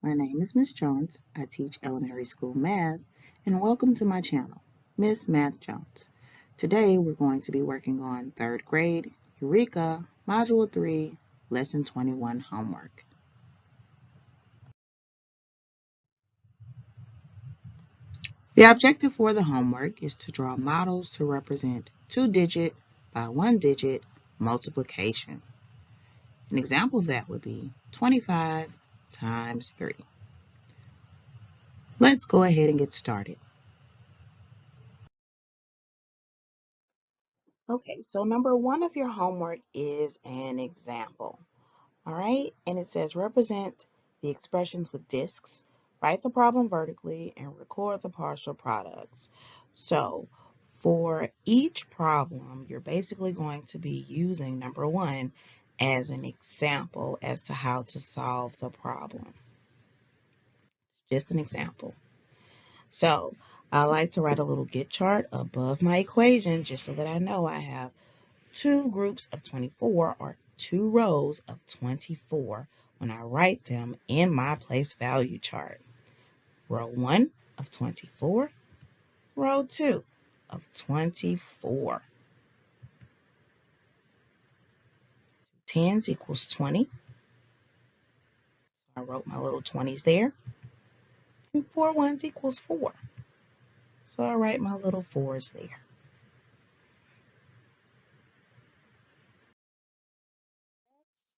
My name is Miss Jones. I teach elementary school math, and welcome to my channel, Miss Math Jones. Today we're going to be working on 3rd grade Eureka Module 3, Lesson 21 homework. The objective for the homework is to draw models to represent 2-digit by 1-digit multiplication. An example of that would be 25 times 3. Let's go ahead and get started. Okay, so number 1 of your homework is an example. All right, and it says represent the expressions with discs, write the problem vertically, and record the partial products. So for each problem, you're basically going to be using number 1 as an example as to how to solve the problem. Just an example. So I like to write a little get chart above my equation just so that I know I have 2 groups of 24 or 2 rows of 24 when I write them in my place value chart. Row 1 of 24, row 2 of 24. 10s equals 20. I wrote my little 20s there. And 4 ones equals 4. So I write my little 4s there.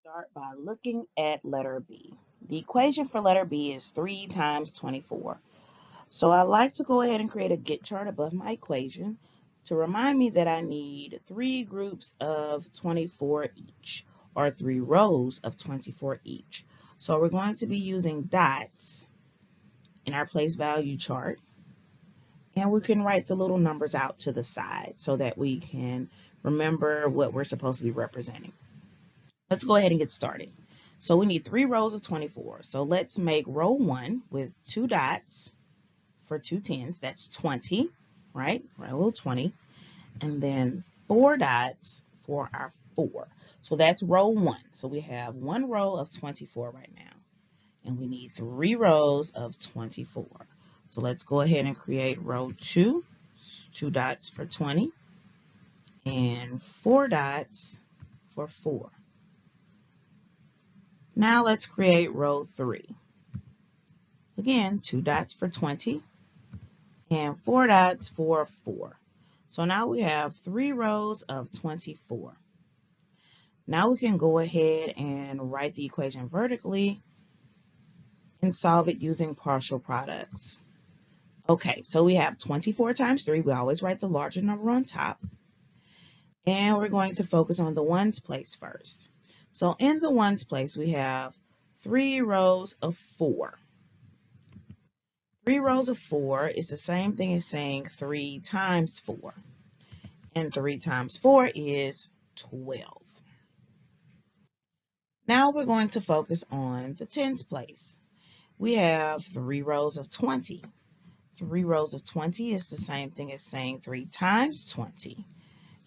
Start by looking at letter B. The equation for letter B is 3 times 24. So I like to go ahead and create a get chart above my equation to remind me that I need 3 groups of 24 each, or 3 rows of 24 each. So we're going to be using dots in our place value chart, and we can write the little numbers out to the side so that we can remember what we're supposed to be representing. Let's go ahead and get started. So we need 3 rows of 24. So let's make row 1 with 2 dots for 2 10s. That's 20, right? Right, a little 20. And then 4 dots for our 4. So that's row 1. So we have 1 row of 24 right now. And we need 3 rows of 24. So let's go ahead and create row 2. 2 dots for 20. And 4 dots for 4. Now let's create row 3. Again, 2 dots for 20 and 4 dots for 4. So now we have 3 rows of 24. Now we can go ahead and write the equation vertically and solve it using partial products. Okay, so we have 24 times 3. We always write the larger number on top. And we're going to focus on the ones place first. So in the ones place, we have 3 rows of 4. 3 rows of 4 is the same thing as saying 3 times 4. And 3 times 4 is 12. Now we're going to focus on the tens place. We have 3 rows of 20. 3 rows of 20 is the same thing as saying 3 times 20.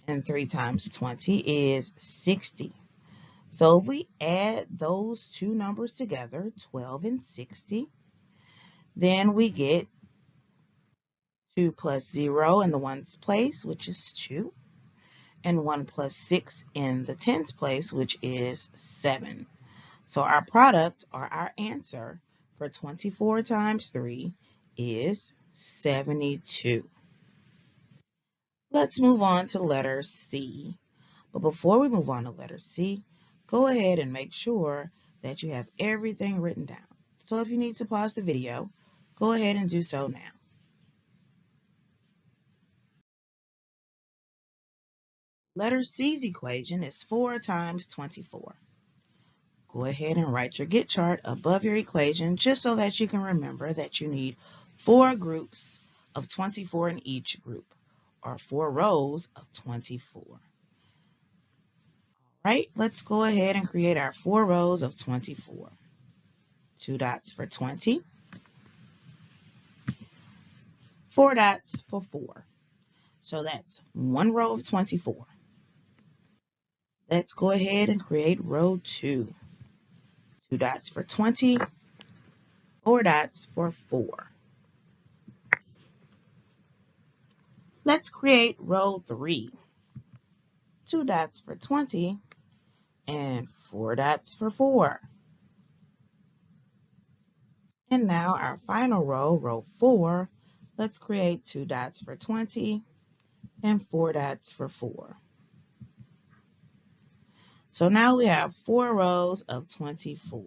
And 3 times 20 is 60. So if we add those two numbers together, 12 and 60, then we get 2 plus 0 in the ones place, which is 2, and 1 plus 6 in the tens place, which is 7. So our product, or our answer, for 24 times 3 is 72. Let's move on to letter C. But before we move on to letter C, go ahead and make sure that you have everything written down. So if you need to pause the video, go ahead and do so now. Letter C's equation is 4 times 24. Go ahead and write your get chart above your equation just so that you can remember that you need 4 groups of 24 in each group, or 4 rows of 24. All right, let's go ahead and create our 4 rows of 24. 2 dots for 20, 4 dots for 4. So that's 1 row of 24. Let's go ahead and create row 2. 2 dots for 20 4 dots for 4. Let's create row 3. 2 dots for 20 and 4 dots for 4. And now our final row, row 4, let's create 2 dots for 20 and 4 dots for 4. So now we have 4 rows of 24.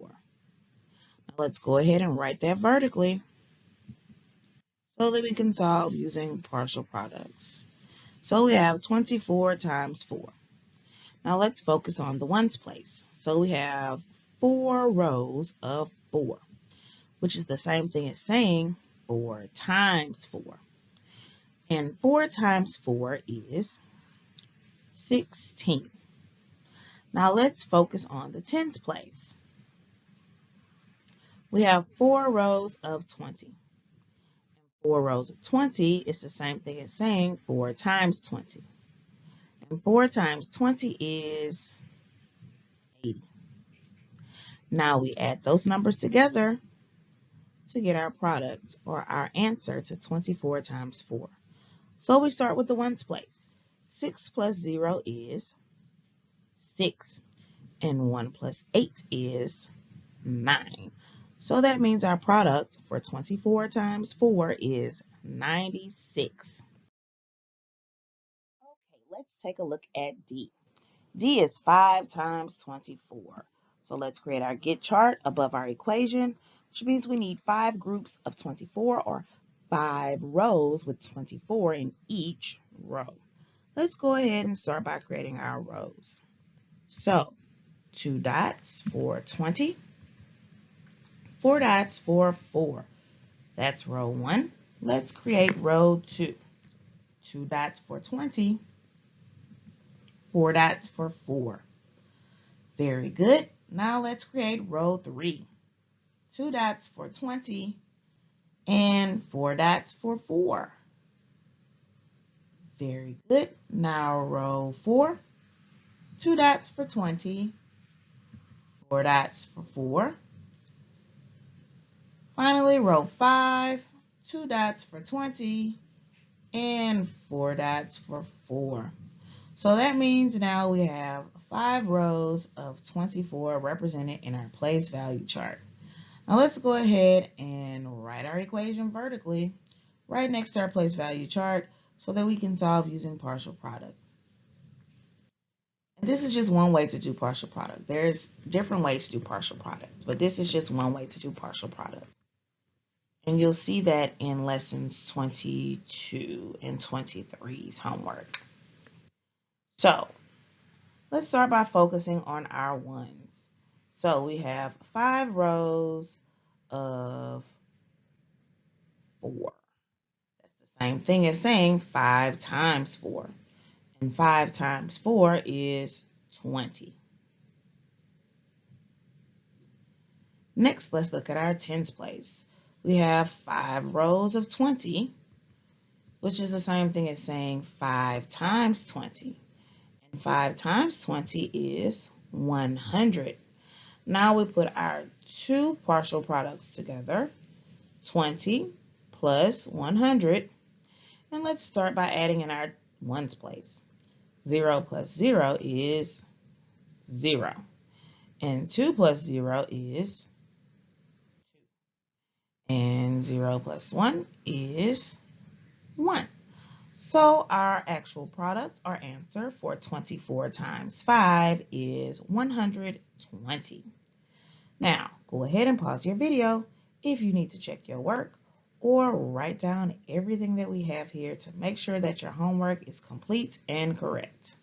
Now let's go ahead and write that vertically so that we can solve using partial products. So we have 24 times 4. Now let's focus on the ones place. So we have 4 rows of 4, which is the same thing as saying 4 times 4. And 4 times 4 is 16. Now let's focus on the tens place. We have 4 rows of 20. 4 rows of 20 is the same thing as saying 4 times 20. And 4 times 20 is 80. Now we add those numbers together to get our product or our answer to 24 times 4. So we start with the ones place. 6 plus 0 is 6. And 1 plus 8 is 9. So that means our product for 24 times 4 is 96. Okay, let's take a look at D. D is 5 times 24. So let's create our get chart above our equation, which means we need 5 groups of 24 or 5 rows with 24 in each row. Let's go ahead and start by creating our rows. So 2 dots for 20, 4 dots for 4. That's row 1. Let's create row 2. 2 dots for 20, 4 dots for 4. Very good. Now let's create row 3. 2 dots for 20 and 4 dots for 4. Very good. Now row 4. 2 dots for 20, 4 dots for 4. Finally, row 5. 2 dots for 20 and 4 dots for 4. So that means now we have 5 rows of 24 represented in our place value chart. Now let's go ahead and write our equation vertically right next to our place value chart so that we can solve using partial product. And this is just one way to do partial product. There's different ways to do partial product, but this is just one way to do partial product. And you'll see that in lessons 22 and 23's homework. So let's start by focusing on our ones. So we have 5 rows of 4. That's the same thing as saying 5 times 4. And 5 times 4 is 20. Next, let's look at our tens place. We have 5 rows of 20, which is the same thing as saying 5 times 20. And 5 times 20 is 100. Now we put our 2 partial products together, 20 plus 100. And let's start by adding in our ones place. 0 plus 0 is 0. And 2 plus 0 is 2. And 0 plus 1 is 1. So our actual product, our answer for 24 times 5 is 120. Now, go ahead and pause your video if you need to check your work or write down everything that we have here to make sure that your homework is complete and correct.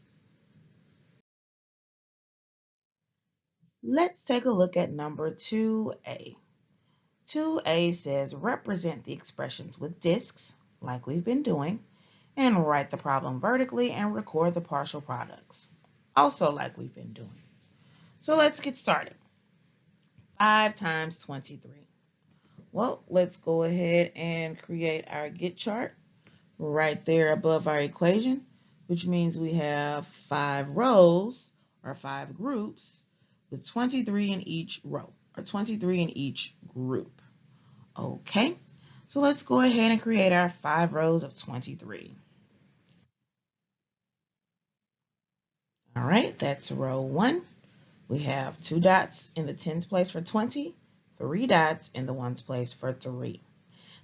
Let's take a look at number 2A. 2A says represent the expressions with discs, like we've been doing, and write the problem vertically and record the partial products, also like we've been doing. So let's get started. 5 times 23. Well, let's go ahead and create our get chart right there above our equation, which means we have 5 rows or 5 groups with 23 in each row or 23 in each group. Okay, so let's go ahead and create our 5 rows of 23. All right, that's row 1. We have 2 dots in the tens place for 20, 3 dots in the ones place for 3.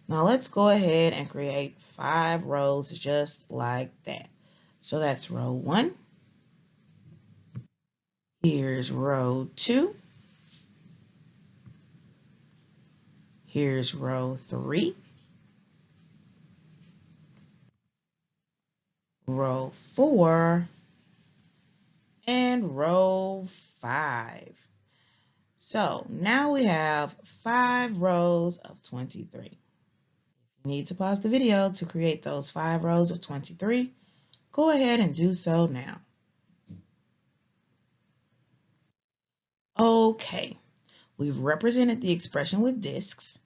Now let's go ahead and create 5 rows just like that. So that's row 1. Here's row 2. Here's row 3. Row 4. And row 5. So now we have 5 rows of 23. You need to pause the video to create those 5 rows of 23. Go ahead and do so now. Okay, we've represented the expression with discs.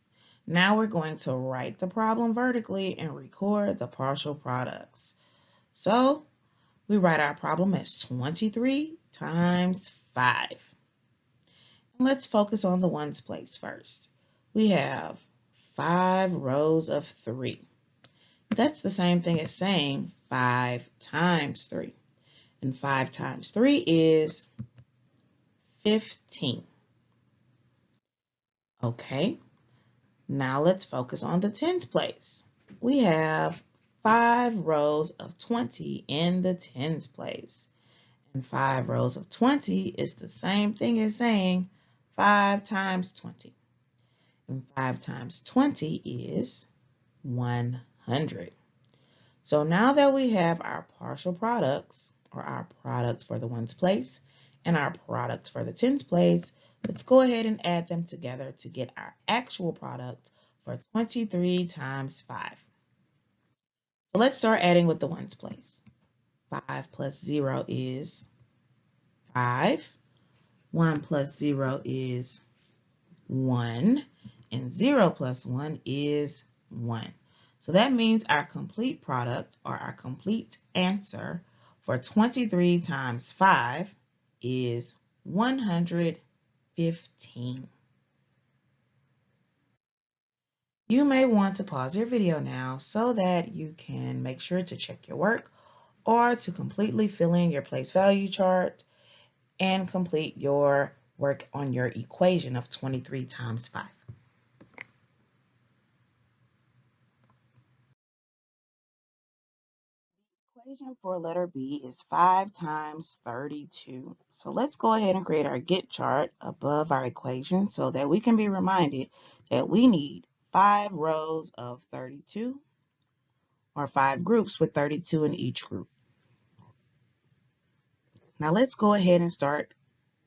Now we're going to write the problem vertically and record the partial products. So we write our problem as 23 times 5. And let's focus on the ones place first. We have 5 rows of 3. That's the same thing as saying 5 times 3. And 5 times 3 is 15. Okay, now let's focus on the tens place. We have 5 rows of 20 in the tens place. And 5 rows of 20 is the same thing as saying 5 times 20. And 5 times 20 is 100. So now that we have our partial products, or our products for the ones place, and our products for the tens place, let's go ahead and add them together to get our actual product for 23 times 5. So let's start adding with the ones place. 5 plus 0 is 5. 1 plus 0 is 1. And 0 plus 1 is 1. So that means our complete product, or our complete answer for 23 times 5 is 115. You may want to pause your video now so that you can make sure to check your work or to completely fill in your place value chart and complete your work on your equation of 23 times 5. Equation for letter B is 5 times 32. So let's go ahead and create our get chart above our equation so that we can be reminded that we need 5 rows of 32, or 5 groups with 32 in each group. Now let's go ahead and start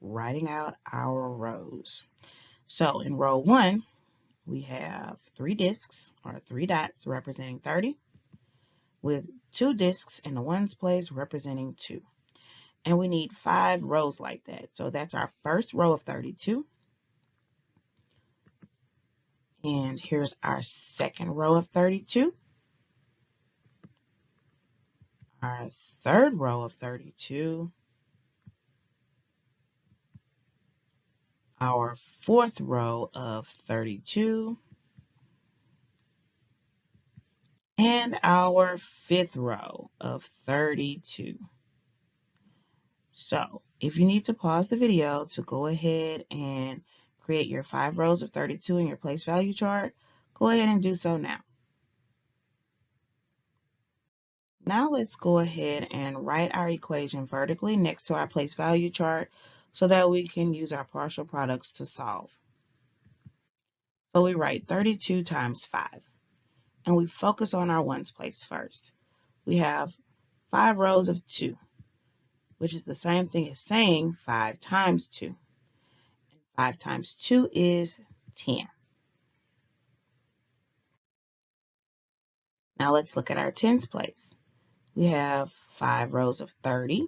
writing out our rows. So in row 1, we have 3 discs, or 3 dots representing 30, with 2 discs in the ones place representing 2. And we need 5 rows like that. So that's our first row of 32. And here's our second row of 32. Our third row of 32. Our fourth row of 32. And our fifth row of 32. So if you need to pause the video to go ahead and create your 5 rows of 32 in your place value chart, go ahead and do so now. Now let's go ahead and write our equation vertically next to our place value chart so that we can use our partial products to solve. So we write 32 times 5, and we focus on our ones place first. We have 5 rows of 2, which is the same thing as saying 5 times 2. 5 times 2 is 10. Now let's look at our tens place. We have 5 rows of 30,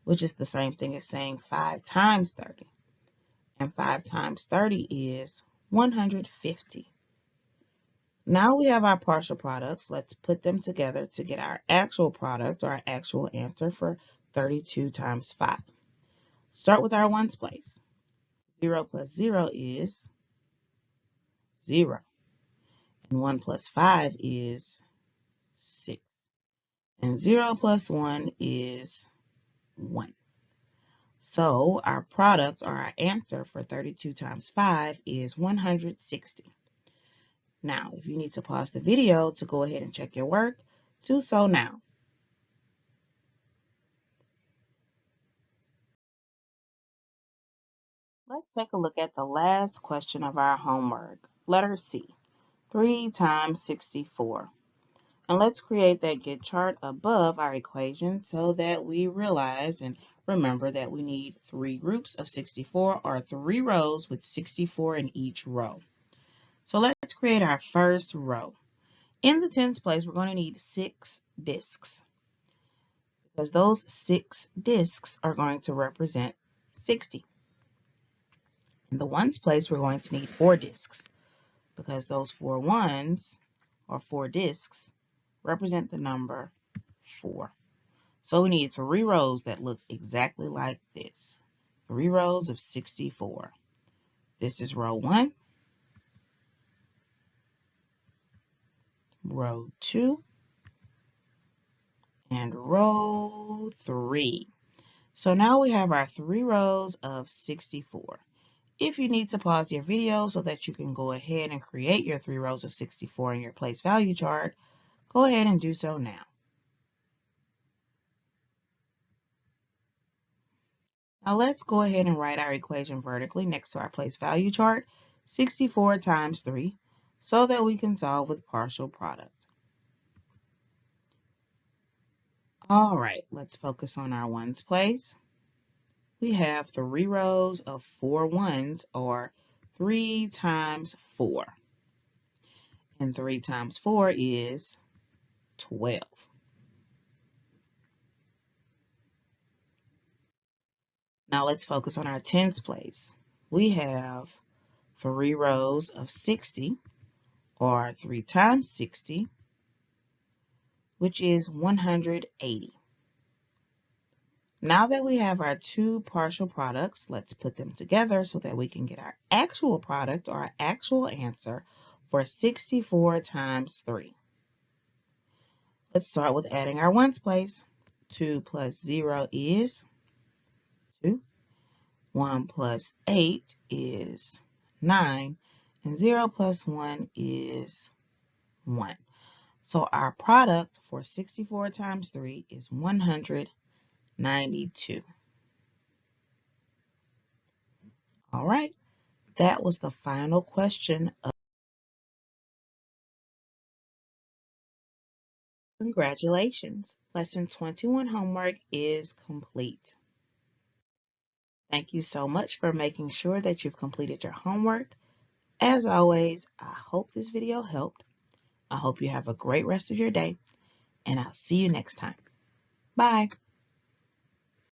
which is the same thing as saying 5 times 30. And 5 times 30 is 150. Now we have our partial products. Let's put them together to get our actual product, or our actual answer for 32 times 5. Start with our ones place. 0 plus 0 is 0. And 1 plus 5 is 6. And 0 plus 1 is 1. So our product, or our answer for 32 times 5 is 160. Now, if you need to pause the video to go ahead and check your work, do so now. Let's take a look at the last question of our homework. Letter C, 3 times 64. And let's create that get chart above our equation so that we realize and remember that we need 3 groups of 64 or 3 rows with 64 in each row. So let's create our first row. In the tens place, we're going to need 6 discs because those 6 discs are going to represent 60. In the ones place, we're going to need 4 discs because those 4 ones, or 4 discs, represent the number 4. So we need 3 rows that look exactly like this. 3 rows of 64. This is row 1, row 2, and row 3. So now we have our 3 rows of 64. If you need to pause your video so that you can go ahead and create your 3 rows of 64 in your place value chart, go ahead and do so now. Now let's go ahead and write our equation vertically next to our place value chart, 64 times 3, so that we can solve with partial product. All right, let's focus on our ones place. We have 3 rows of 4 ones, or 3 times 4. And 3 times 4 is 12. Now let's focus on our tens place. We have 3 rows of 60, or 3 times 60, which is 180. Now that we have our 2 partial products, let's put them together so that we can get our actual product, or our actual answer, for 64 times 3. Let's start with adding our ones place. 2 plus 0 is 2. 1 plus 8 is 9. And 0 plus 1 is 1. So our product for 64 times 3 is 192. All right, that was the final question. Congratulations, Lesson 21 homework is complete. Thank you so much for making sure that you've completed your homework. As always, I hope this video helped. I hope you have a great rest of your day, and I'll see you next time. Bye.